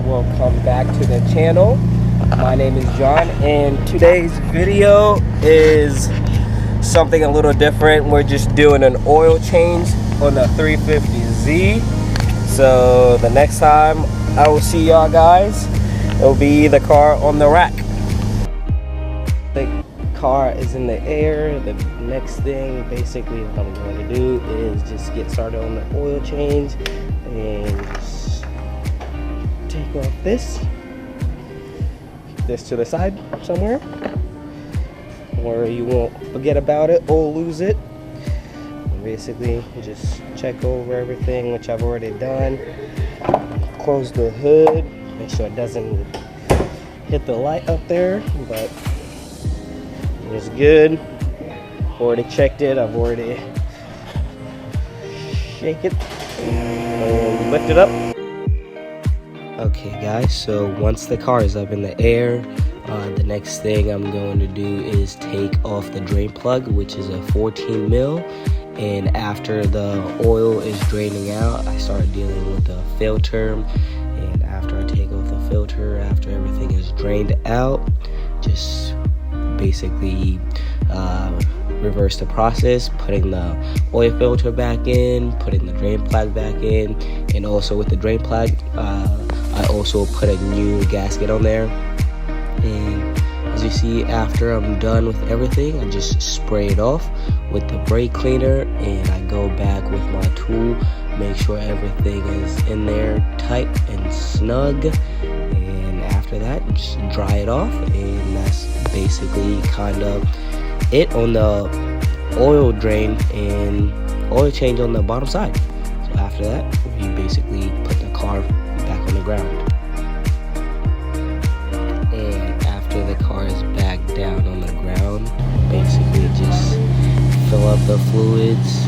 welcome back to the channel. My name is John, and today's video is something a little different. We're just doing an oil change on the 350Z. So the next time I will see y'all guys, it'll be the car on the rack. The car is in the air. The next thing basically what I'm going to do is just get started on the oil change and just take off this to the side somewhere where you won't forget about it or lose it. And basically just check over everything, which I've already done. Close the hood, make sure it doesn't hit the light up there, but it's good. Already checked it. I've already shake it and lift it up. Okay guys, so once the car is up in the air, the next thing I'm going to do is take off the drain plug, which is a 14 mil. And after the oil is draining out, I start dealing with the filter. And after I take off the filter, after everything is drained out, just basically reverse the process, putting the oil filter back in, putting the drain plug back in, and also with the drain plug, I also put a new gasket on there. And as you see, after I'm done with everything, I just spray it off with the brake cleaner, and I go back with my tool, make sure everything is in there tight and snug. And after that, just dry it off, and that's basically kind of it on the oil drain and oil change on the bottom side. So after that, we basically put the car back on the ground. And after the car is back down on the ground, basically just fill up the fluids,